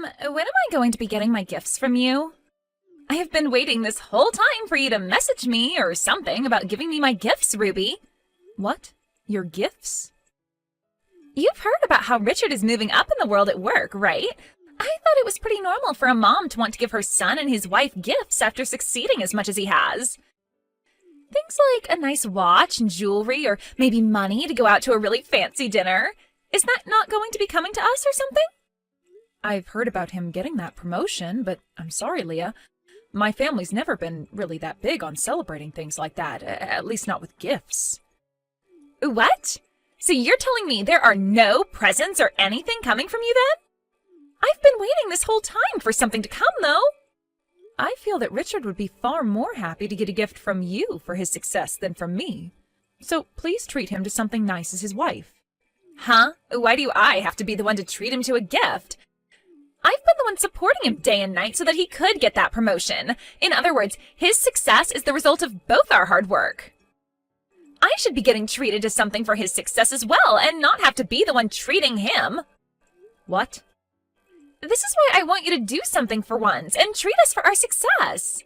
When am I going to be getting my gifts from you? I have been waiting this whole time for you to message me or something about giving me my gifts, Ruby. What? Your gifts? You've heard about how Richard is moving up in the world at work, right? I thought it was pretty normal for a mom to want to give her son and his wife gifts after succeeding as much as he has. Things like a nice watch and jewelry, or maybe money to go out to a really fancy dinner. Is that not going to be coming to us or something? I've heard about him getting that promotion, but I'm sorry, Leah. My family's never been really that big on celebrating things like that, at least not with gifts. What? So you're telling me there are no presents or anything coming from you then? I've been waiting this whole time for something to come, though. I feel that Richard would be far more happy to get a gift from you for his success than from me. So please treat him to something nice as his wife. Huh? Why do I have to be the one to treat him to a gift? I've been the one supporting him day and night so that he could get that promotion. In other words, his success is the result of both our hard work. I should be getting treated to something for his success as well, and not have to be the one treating him. What? This is why I want you to do something for once, and treat us for our success.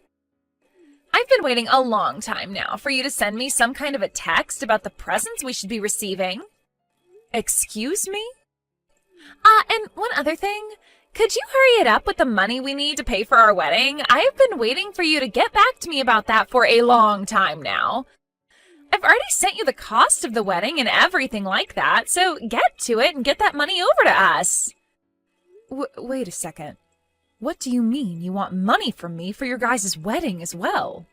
I've been waiting a long time now for you to send me some kind of a text about the presents we should be receiving. Excuse me? And one other thing. Could you hurry it up with the money we need to pay for our wedding? I have been waiting for you to get back to me about that for a long time now. I've already sent you the cost of the wedding and everything like that, so get to it and get that money over to us. Wait a second. What do you mean you want money from me for your guys' wedding as well?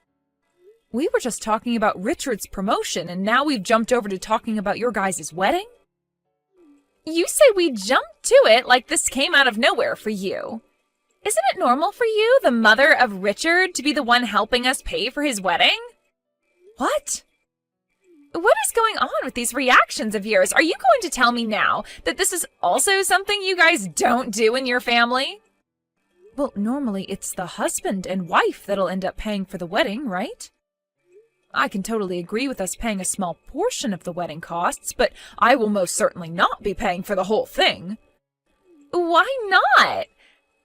We were just talking about Richard's promotion, and now we've jumped over to talking about your guys' wedding? You say we jumped to it like this came out of nowhere for you. Isn't it normal for you, the mother of Richard, to be the one helping us pay for his wedding? What? What is going on with these reactions of yours? Are you going to tell me now that this is also something you guys don't do in your family? Well, normally it's the husband and wife that'll end up paying for the wedding, right? I can totally agree with us paying a small portion of the wedding costs, but I will most certainly not be paying for the whole thing. Why not?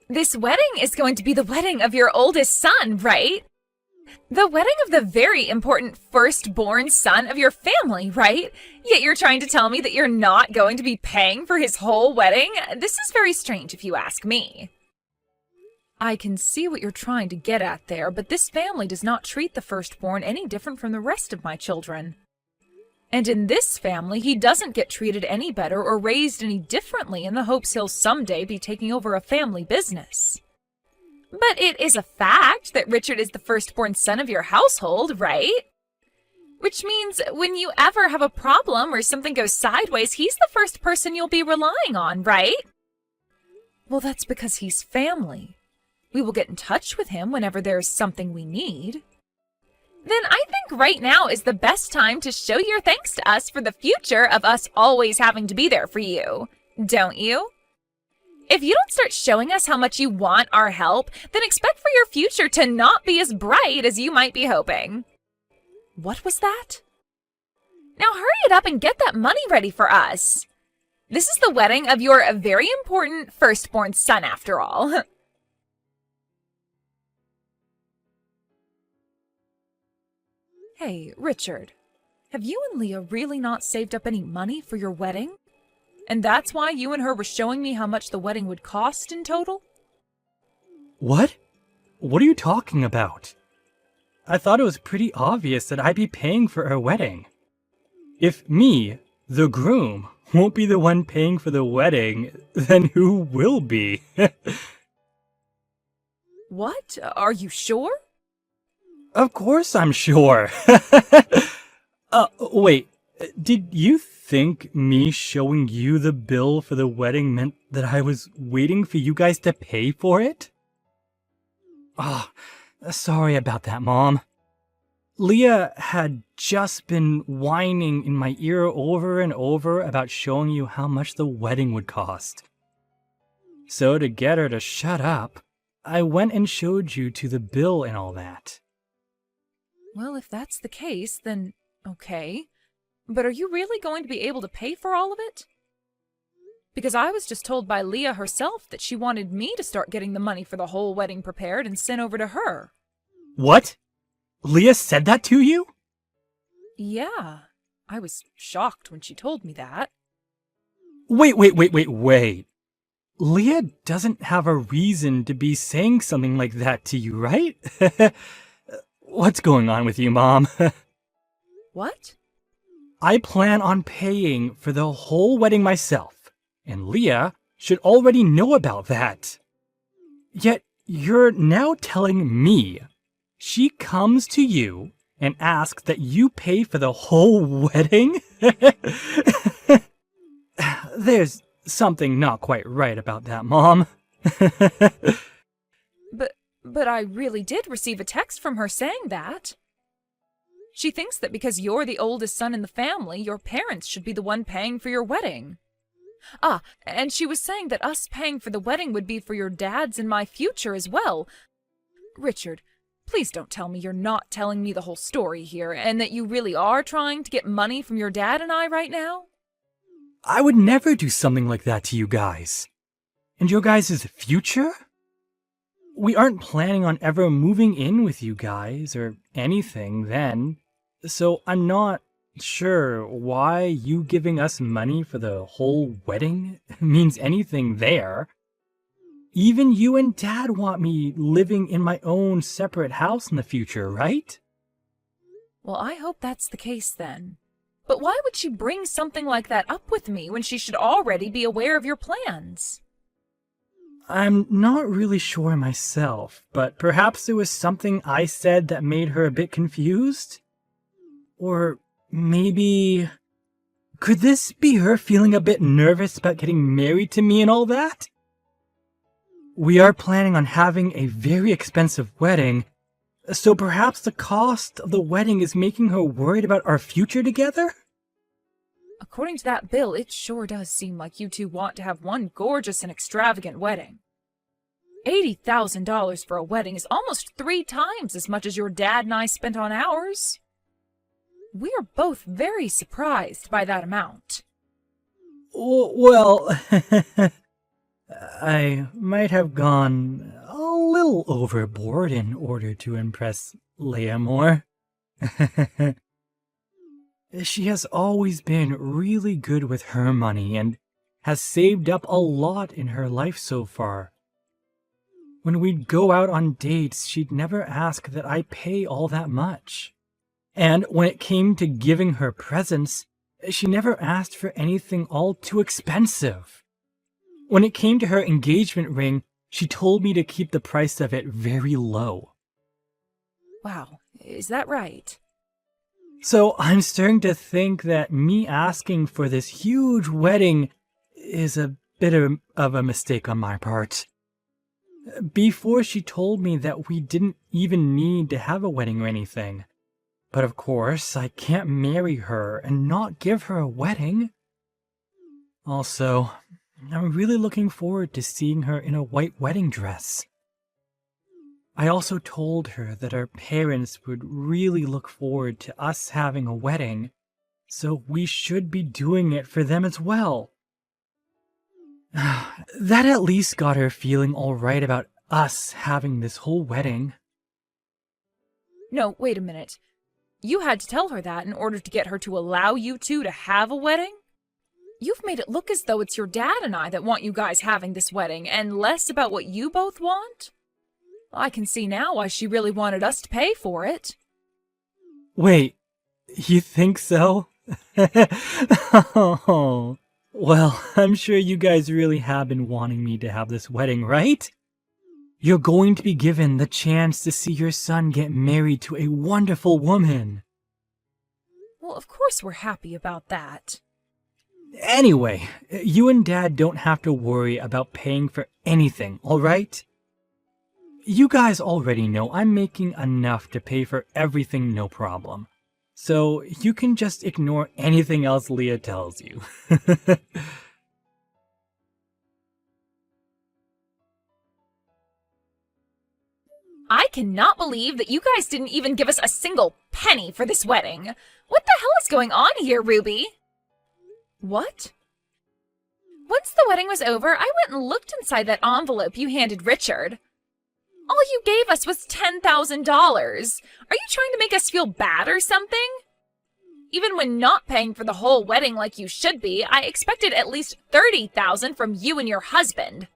This wedding is going to be the wedding of your oldest son, right? The wedding of the very important firstborn son of your family, right? Yet you're trying to tell me that you're not going to be paying for his whole wedding? This is very strange if you ask me. I can see what you're trying to get at there, but this family does not treat the firstborn any different from the rest of my children. And in this family, he doesn't get treated any better or raised any differently in the hopes he'll someday be taking over a family business. But it is a fact that Richard is the firstborn son of your household, right? Which means when you ever have a problem or something goes sideways, he's the first person you'll be relying on, right? Well, that's because he's family. We will get in touch with him whenever there's something we need. Then I think right now is the best time to show your thanks to us for the future of us always having to be there for you, don't you? If you don't start showing us how much you want our help, then expect for your future to not be as bright as you might be hoping. What was that? Now hurry it up and get that money ready for us. This is the wedding of your very important firstborn son, after all. Hey, Richard, have you and Leah really not saved up any money for your wedding? And that's why you and her were showing me how much the wedding would cost in total? What? What are you talking about? I thought it was pretty obvious that I'd be paying for our wedding. If me, the groom, won't be the one paying for the wedding, then who will be? What? Are you sure? Of course I'm sure. Wait, did you think me showing you the bill for the wedding meant that I was waiting for you guys to pay for it? Oh, sorry about that, Mom. Leah had just been whining in my ear over and over about showing you how much the wedding would cost. So to get her to shut up, I went and showed you to the bill and all that. Well, if that's the case, then okay. But are you really going to be able to pay for all of it? Because I was just told by Leah herself that she wanted me to start getting the money for the whole wedding prepared and sent over to her. What? Leah said that to you? Yeah, I was shocked when she told me that. Wait. Leah doesn't have a reason to be saying something like that to you, right? What's going on with you, Mom? What? I plan on paying for the whole wedding myself, and Leah should already know about that. Yet you're now telling me she comes to you and asks that you pay for the whole wedding? There's something not quite right about that, Mom. But I really did receive a text from her saying that. She thinks that because you're the oldest son in the family, your parents should be the one paying for your wedding. Ah, and she was saying that us paying for the wedding would be for your dad's and my future as well. Richard, please don't tell me you're not telling me the whole story here, and that you really are trying to get money from your dad and I right now? I would never do something like that to you guys. And your guys' future? We aren't planning on ever moving in with you guys or anything then, so I'm not sure why you giving us money for the whole wedding means anything there. Even you and Dad want me living in my own separate house in the future, right? Well, I hope that's the case then. But why would she bring something like that up with me when she should already be aware of your plans? I'm not really sure myself, but perhaps it was something I said that made her a bit confused? Or maybe... could this be her feeling a bit nervous about getting married to me and all that? We are planning on having a very expensive wedding, so perhaps the cost of the wedding is making her worried about our future together? According to that bill, it sure does seem like you two want to have one gorgeous and extravagant wedding. $80,000 for a wedding is almost 3 times as much as your dad and I spent on ours. We are both very surprised by that amount. Well, I might have gone a little overboard in order to impress Leah more. She has always been really good with her money and has saved up a lot in her life so far. When we'd go out on dates, she'd never ask that I pay all that much. And when it came to giving her presents, she never asked for anything all too expensive. When it came to her engagement ring, she told me to keep the price of it very low. Wow, is that right? So I'm starting to think that me asking for this huge wedding is a bit of a mistake on my part. Before she told me that we didn't even need to have a wedding or anything. But of course, I can't marry her and not give her a wedding. Also, I'm really looking forward to seeing her in a white wedding dress. I also told her that our parents would really look forward to us having a wedding, so we should be doing it for them as well. That at least got her feeling alright about us having this whole wedding. No, wait a minute. You had to tell her that in order to get her to allow you two to have a wedding? You've made it look as though it's your dad and I that want you guys having this wedding, and less about what you both want? I can see now why she really wanted us to pay for it. Wait, you think so? Oh, well, I'm sure you guys really have been wanting me to have this wedding, right? You're going to be given the chance to see your son get married to a wonderful woman. Well, of course we're happy about that. Anyway, you and Dad don't have to worry about paying for anything, alright? You guys already know I'm making enough to pay for everything, no problem. So you can just ignore anything else Leah tells you. I cannot believe that you guys didn't even give us a single penny for this wedding. What the hell is going on here, Ruby? What? Once the wedding was over, I went and looked inside that envelope you handed Richard. All you gave us was $10,000. Are you trying to make us feel bad or something? Even when not paying for the whole wedding like you should be, I expected at least $30,000 from you and your husband.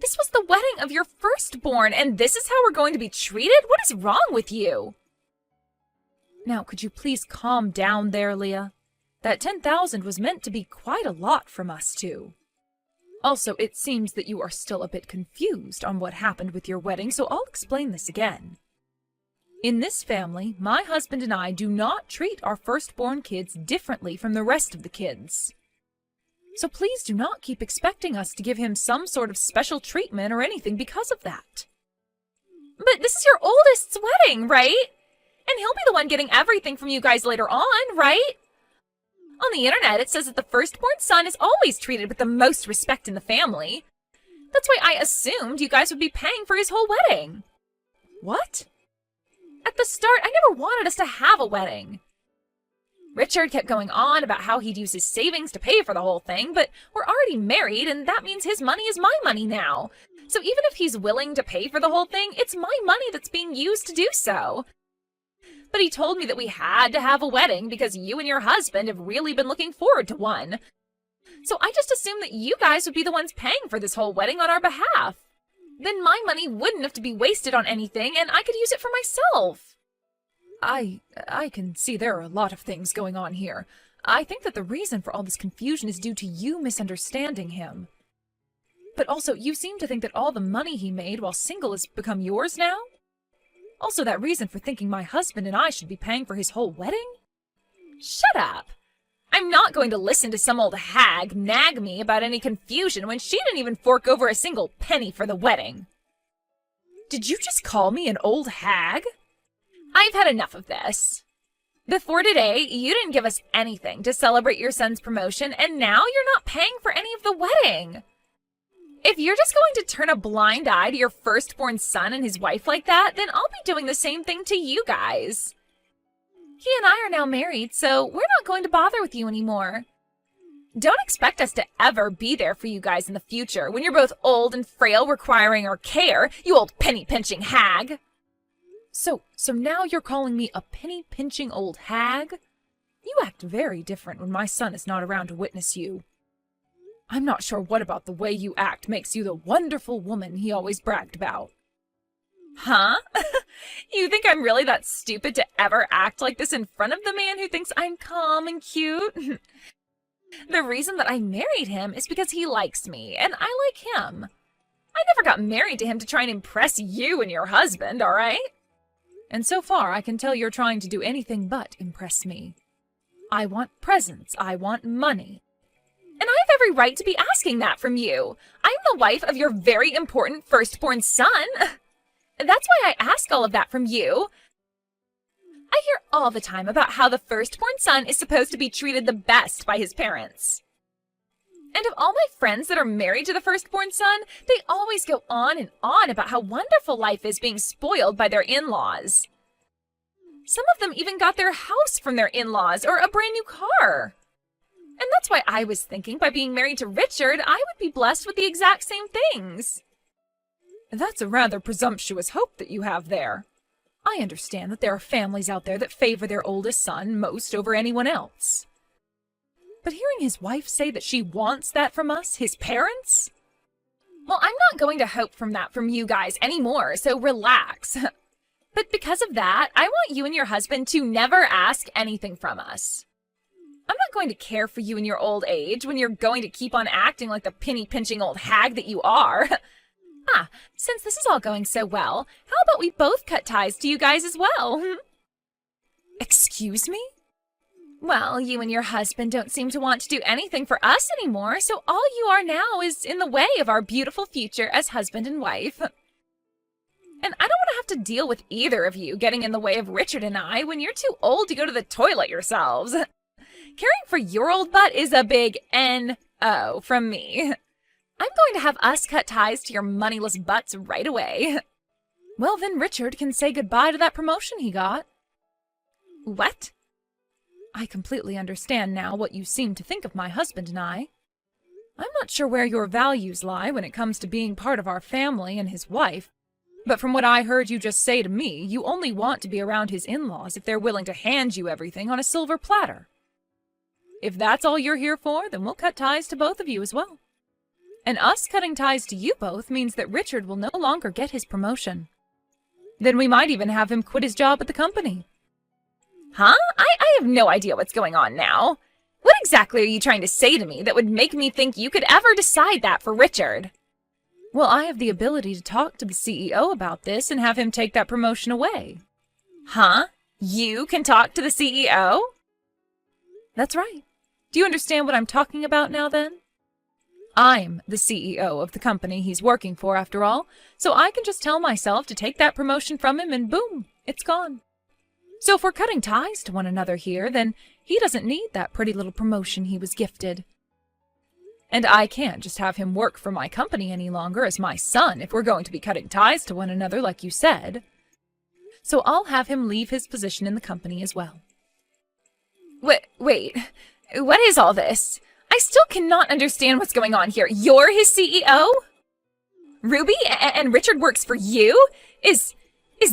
This was the wedding of your firstborn, and this is how we're going to be treated? What is wrong with you? Now, could you please calm down there, Leah? That $10,000 was meant to be quite a lot from us, too. Also, it seems that you are still a bit confused on what happened with your wedding, so I'll explain this again. In this family, my husband and I do not treat our firstborn kids differently from the rest of the kids. So please do not keep expecting us to give him some sort of special treatment or anything because of that. But this is your oldest's wedding, right? And he'll be the one getting everything from you guys later on, right? On the internet, it says that the firstborn son is always treated with the most respect in the family. That's why I assumed you guys would be paying for his whole wedding. What? At the start, I never wanted us to have a wedding. Richard kept going on about how he'd use his savings to pay for the whole thing, but we're already married, and that means his money is my money now. So even if he's willing to pay for the whole thing, it's my money that's being used to do so. But he told me that we had to have a wedding because you and your husband have really been looking forward to one. So I just assumed that you guys would be the ones paying for this whole wedding on our behalf. Then my money wouldn't have to be wasted on anything, and I could use it for myself. I can see there are a lot of things going on here. I think that the reason for all this confusion is due to you misunderstanding him. But also, you seem to think that all the money he made while single has become yours now? Also, that reason for thinking my husband and I should be paying for his whole wedding? Shut up! I'm not going to listen to some old hag nag me about any confusion when she didn't even fork over a single penny for the wedding. Did you just call me an old hag? I've had enough of this. Before today, you didn't give us anything to celebrate your son's promotion, and now you're not paying for any of the wedding. If you're just going to turn a blind eye to your firstborn son and his wife like that, then I'll be doing the same thing to you guys. He and I are now married, so we're not going to bother with you anymore. Don't expect us to ever be there for you guys in the future when you're both old and frail requiring our care, you old penny-pinching hag. So now you're calling me a penny-pinching old hag? You act very different when my son is not around to witness you. I'm not sure what about the way you act makes you the wonderful woman he always bragged about. Huh? You think I'm really that stupid to ever act like this in front of the man who thinks I'm calm and cute? The reason that I married him is because he likes me, and I like him. I never got married to him to try and impress you and your husband, all right? And so far, I can tell you're trying to do anything but impress me. I want presents. I want money. And I have every right to be asking that from you. I'm the wife of your very important firstborn son. That's why I ask all of that from you. I hear all the time about how the firstborn son is supposed to be treated the best by his parents. And of all my friends that are married to the firstborn son, they always go on and on about how wonderful life is being spoiled by their in-laws. Some of them even got their house from their in-laws or a brand new car. And that's why I was thinking by being married to Richard, I would be blessed with the exact same things. That's a rather presumptuous hope that you have there. I understand that there are families out there that favor their oldest son most over anyone else. But hearing his wife say that she wants that from us, his parents? Well, I'm not going to hope from that from you guys anymore, so relax. But because of that, I want you and your husband to never ask anything from us. I'm not going to care for you in your old age when you're going to keep on acting like the penny-pinching old hag that you are. Since this is all going so well, how about we both cut ties to you guys as well? Excuse me? Well, you and your husband don't seem to want to do anything for us anymore, so all you are now is in the way of our beautiful future as husband and wife. And I don't want to have to deal with either of you getting in the way of Richard and I when you're too old to go to the toilet yourselves. Caring for your old butt is a big N-O from me. I'm going to have us cut ties to your moneyless butts right away. Well, then Richard can say goodbye to that promotion he got. What? I completely understand now what you seem to think of my husband and I. I'm not sure where your values lie when it comes to being part of our family and his wife, but from what I heard you just say to me, you only want to be around his in-laws if they're willing to hand you everything on a silver platter. If that's all you're here for, then we'll cut ties to both of you as well. And us cutting ties to you both means that Richard will no longer get his promotion. Then we might even have him quit his job at the company. Huh? I have no idea what's going on now. What exactly are you trying to say to me that would make me think you could ever decide that for Richard? Well, I have the ability to talk to the CEO about this and have him take that promotion away. Huh? You can talk to the CEO? That's right. Do you understand what I'm talking about now then? I'm the CEO of the company he's working for after all, so I can just tell myself to take that promotion from him and boom, it's gone. So if we're cutting ties to one another here, then he doesn't need that pretty little promotion he was gifted. And I can't just have him work for my company any longer as my son if we're going to be cutting ties to one another like you said. So I'll have him leave his position in the company as well. Wait, what is all this? I still cannot understand what's going on here. You're his CEO? Ruby, and Richard works for you? Is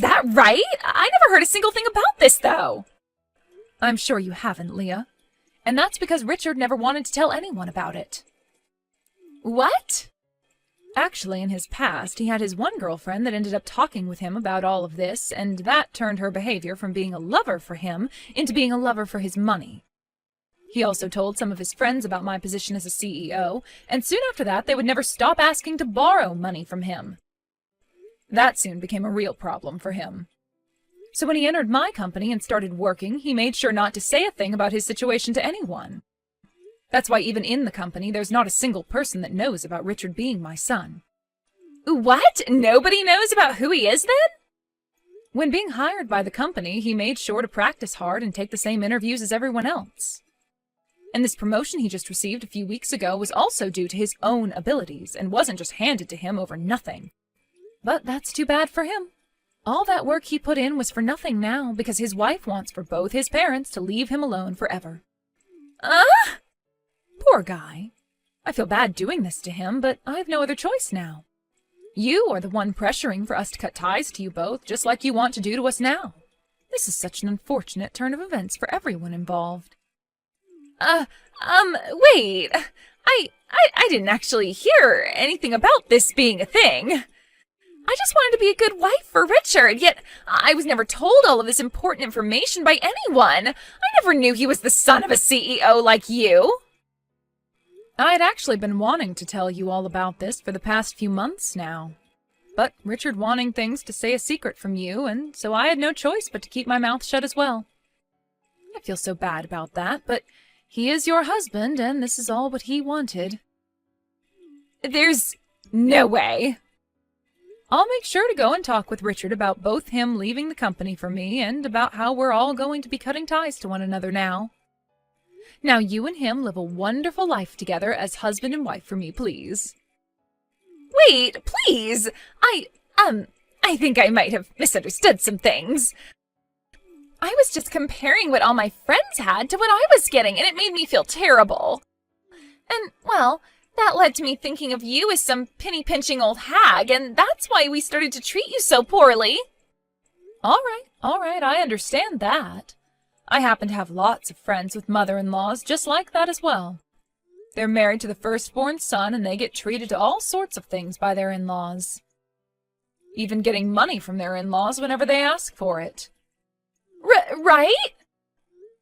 that right? I never heard a single thing about this, though. I'm sure you haven't, Leah. And that's because Richard never wanted to tell anyone about it. What? Actually, in his past, he had his one girlfriend that ended up talking with him about all of this, and that turned her behavior from being a lover for him into being a lover for his money. He also told some of his friends about my position as a CEO, and soon after that, they would never stop asking to borrow money from him. That soon became a real problem for him. So when he entered my company and started working, he made sure not to say a thing about his situation to anyone. That's why even in the company, there's not a single person that knows about Richard being my son. What? Nobody knows about who he is then? When being hired by the company, he made sure to practice hard and take the same interviews as everyone else. And this promotion he just received a few weeks ago was also due to his own abilities and wasn't just handed to him over nothing. But that's too bad for him. All that work he put in was for nothing now because his wife wants for both his parents to leave him alone forever. Poor guy. I feel bad doing this to him, but I have no other choice now. You are the one pressuring for us to cut ties to you both, just like you want to do to us now. This is such an unfortunate turn of events for everyone involved. Wait. I didn't actually hear anything about this being a thing. I just wanted to be a good wife for Richard, yet I was never told all of this important information by anyone. I never knew he was the son of a CEO like you. I'd actually been wanting to tell you all about this for the past few months now. But Richard wanting things to stay a secret from you, and so I had no choice but to keep my mouth shut as well. I feel so bad about that, but he is your husband, and this is all what he wanted. There's no way. I'll make sure to go and talk with Richard about both him leaving the company for me and about how we're all going to be cutting ties to one another now. Now you and him live a wonderful life together as husband and wife for me, please. Wait, please! I think I might have misunderstood some things. I was just comparing what all my friends had to what I was getting, and it made me feel terrible. And, well, that led to me thinking of you as some penny-pinching old hag, and that's why we started to treat you so poorly. All right, I understand that. I happen to have lots of friends with mother-in-laws just like that as well. They're married to the firstborn son, and they get treated to all sorts of things by their in-laws. Even getting money from their in-laws whenever they ask for it. Right?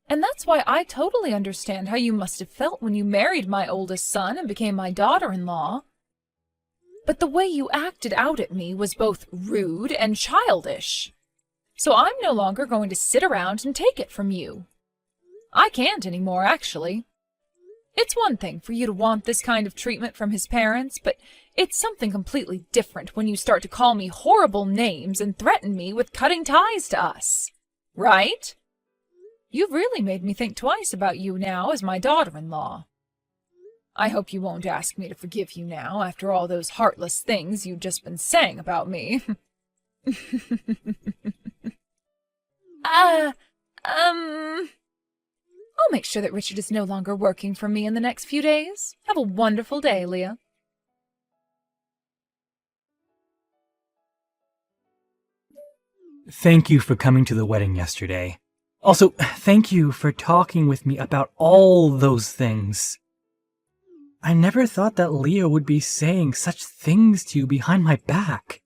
And that's why I totally understand how you must have felt when you married my oldest son and became my daughter-in-law. But the way you acted out at me was both rude and childish. So I'm no longer going to sit around and take it from you. I can't anymore, actually. It's one thing for you to want this kind of treatment from his parents, but it's something completely different when you start to call me horrible names and threaten me with cutting ties to us. Right? You've really made me think twice about you now as my daughter-in-law. I hope you won't ask me to forgive you now after all those heartless things you've just been saying about me. I'll make sure that Richard is no longer working for me in the next few days. Have a wonderful day, Leah. Thank you for coming to the wedding yesterday. Also, thank you for talking with me about all those things. I never thought that Leah would be saying such things to you behind my back.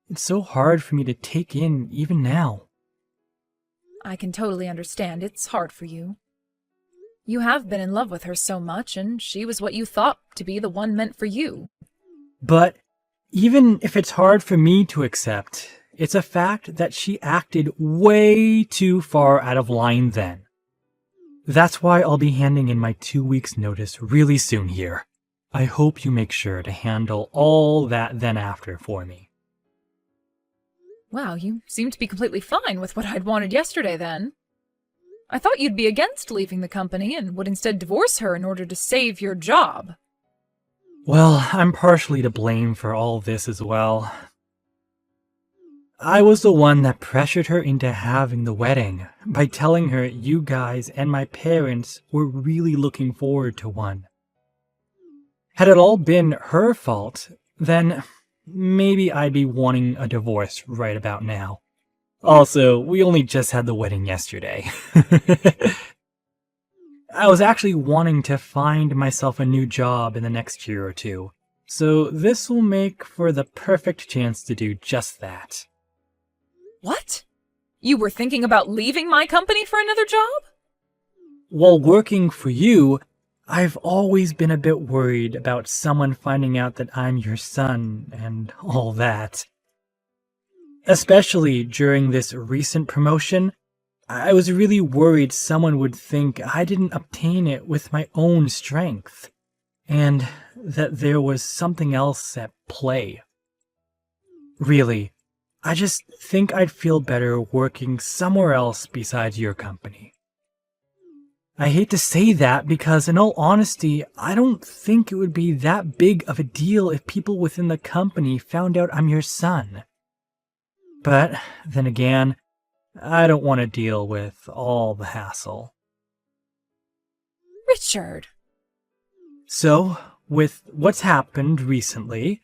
It's so hard for me to take in even now. I can totally understand. It's hard for you. You have been in love with her so much, and she was what you thought to be the one meant for you. But even if it's hard for me to accept, it's a fact that she acted way too far out of line then. That's why I'll be handing in my 2 weeks' notice really soon here. I hope you make sure to handle all that then after for me. Wow, you seem to be completely fine with what I'd wanted yesterday then. I thought you'd be against leaving the company and would instead divorce her in order to save your job. Well, I'm partially to blame for all this as well. I was the one that pressured her into having the wedding by telling her you guys and my parents were really looking forward to one. Had it all been her fault, then maybe I'd be wanting a divorce right about now. Also, we only just had the wedding yesterday. I was actually wanting to find myself a new job in the next year or two, so this will make for the perfect chance to do just that. What? You were thinking about leaving my company for another job? While working for you, I've always been a bit worried about someone finding out that I'm your son and all that. Especially during this recent promotion, I was really worried someone would think I didn't obtain it with my own strength, and that there was something else at play. Really, I just think I'd feel better working somewhere else besides your company. I hate to say that because, in all honesty, I don't think it would be that big of a deal if people within the company found out I'm your son. But then again, I don't want to deal with all the hassle. Richard! So, with what's happened recently,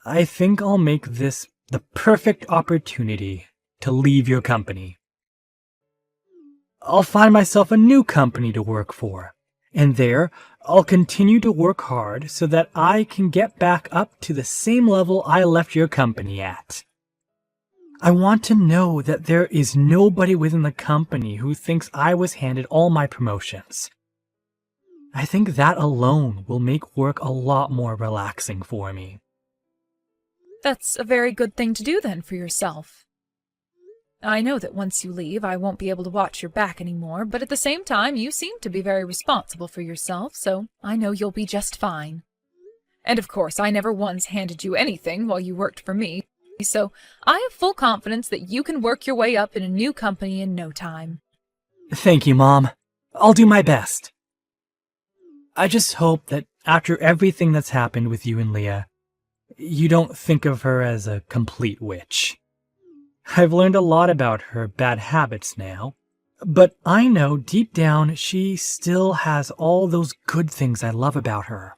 I think I'll make this the perfect opportunity to leave your company. I'll find myself a new company to work for, and there I'll continue to work hard so that I can get back up to the same level I left your company at. I want to know that there is nobody within the company who thinks I was handed all my promotions. I think that alone will make work a lot more relaxing for me. That's a very good thing to do then for yourself. I know that once you leave, I won't be able to watch your back anymore, but at the same time, you seem to be very responsible for yourself, so I know you'll be just fine. And of course, I never once handed you anything while you worked for me, so I have full confidence that you can work your way up in a new company in no time. Thank you, Mom. I'll do my best. I just hope that after everything that's happened with you and Leah, you don't think of her as a complete witch. I've learned a lot about her bad habits now, but I know deep down she still has all those good things I love about her.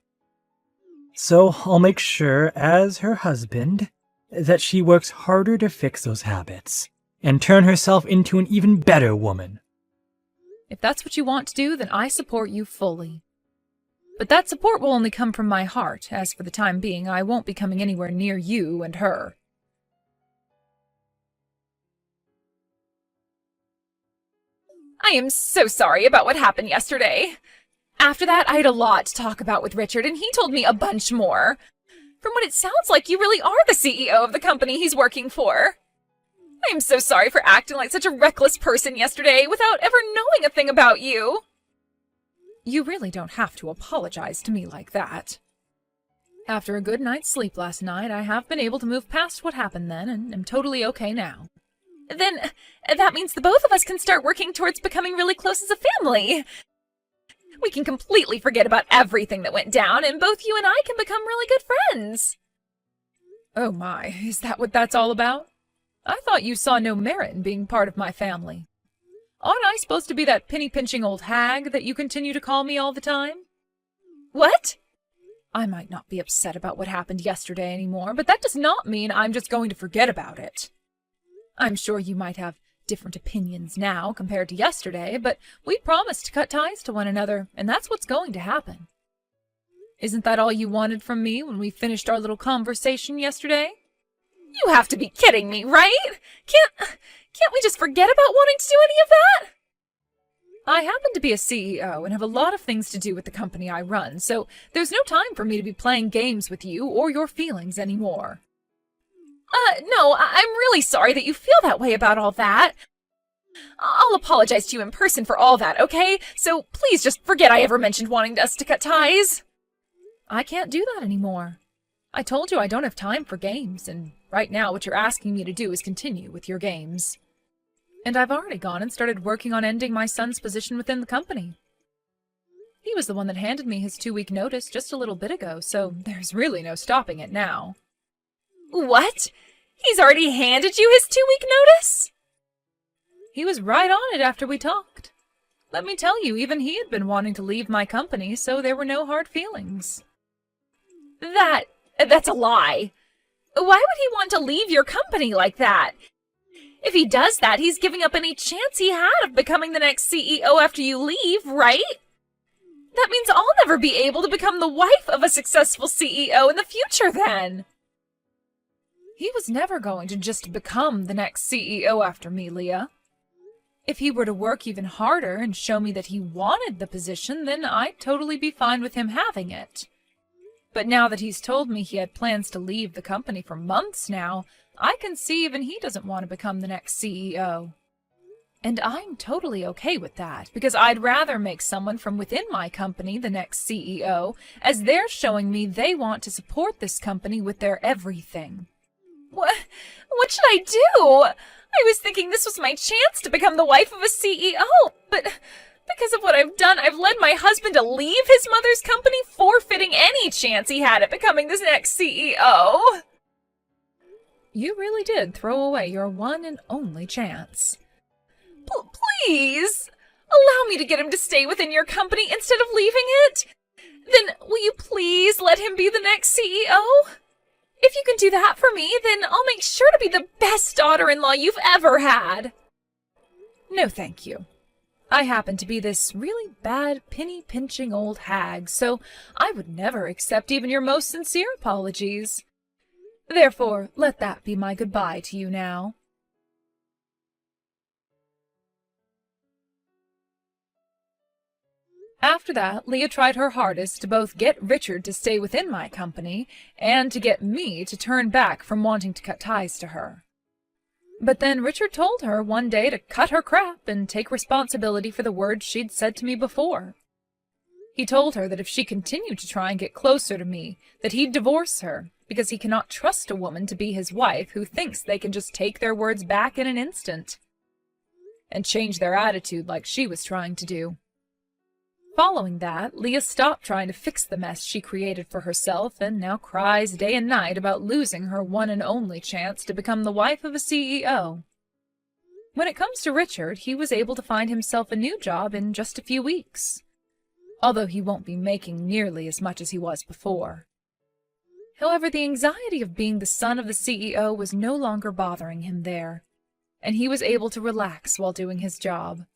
So I'll make sure, as her husband, that she works harder to fix those habits and turn herself into an even better woman. If that's what you want to do, then I support you fully. But that support will only come from my heart, as for the time being, I won't be coming anywhere near you and her. I am so sorry about what happened yesterday. After that, I had a lot to talk about with Richard, and he told me a bunch more. From what it sounds like, you really are the CEO of the company he's working for. I am so sorry for acting like such a reckless person yesterday without ever knowing a thing about you. You really don't have to apologize to me like that. After a good night's sleep last night, I have been able to move past what happened then and am totally okay now. Then that means the both of us can start working towards becoming really close as a family. We can completely forget about everything that went down, and both you and I can become really good friends. Oh my, is that what that's all about? I thought you saw no merit in being part of my family. Aren't I supposed to be that penny-pinching old hag that you continue to call me all the time? What? I might not be upset about what happened yesterday anymore, but that does not mean I'm just going to forget about it. I'm sure you might have different opinions now compared to yesterday, but we promised to cut ties to one another, and that's what's going to happen. Isn't that all you wanted from me when we finished our little conversation yesterday? You have to be kidding me, right? Can't we just forget about wanting to do any of that? I happen to be a CEO and have a lot of things to do with the company I run, so there's no time for me to be playing games with you or your feelings anymore. No, I'm really sorry that you feel that way about all that. I'll apologize to you in person for all that, okay? So please just forget I ever mentioned wanting us to cut ties. I can't do that anymore. I told you I don't have time for games, and right now what you're asking me to do is continue with your games. And I've already gone and started working on ending my son's position within the company. He was the one that handed me his 2-week notice just a little bit ago, so there's really no stopping it now. What? He's already handed you his 2-week notice? He was right on it after we talked. Let me tell you, even he had been wanting to leave my company, so there were no hard feelings. That's a lie. Why would he want to leave your company like that? If he does that, he's giving up any chance he had of becoming the next CEO after you leave, right? That means I'll never be able to become the wife of a successful CEO in the future then. He was never going to just become the next CEO after me, Leah. If he were to work even harder and show me that he wanted the position, then I'd totally be fine with him having it. But now that he's told me he had plans to leave the company for months now, I can see even he doesn't want to become the next CEO. And I'm totally okay with that, because I'd rather make someone from within my company the next CEO, as they're showing me they want to support this company with their everything. What should I do? I was thinking this was my chance to become the wife of a CEO, but because of what I've done, I've led my husband to leave his mother's company, forfeiting any chance he had at becoming this next CEO. You really did throw away your one and only chance. Please, allow me to get him to stay within your company instead of leaving it. Then will you please let him be the next CEO? If you can do that for me, then I'll make sure to be the best daughter-in-law you've ever had. No, thank you. I happen to be this really bad, penny-pinching old hag, so I would never accept even your most sincere apologies. Therefore, let that be my goodbye to you now. After that, Leah tried her hardest to both get Richard to stay within my company and to get me to turn back from wanting to cut ties to her. But then Richard told her one day to cut her crap and take responsibility for the words she'd said to me before. He told her that if she continued to try and get closer to me, that he'd divorce her, because he cannot trust a woman to be his wife who thinks they can just take their words back in an instant and change their attitude like she was trying to do. Following that, Leah stopped trying to fix the mess she created for herself and now cries day and night about losing her one and only chance to become the wife of a CEO. When it comes to Richard, he was able to find himself a new job in just a few weeks, although he won't be making nearly as much as he was before. However, the anxiety of being the son of the CEO was no longer bothering him there, and he was able to relax while doing his job.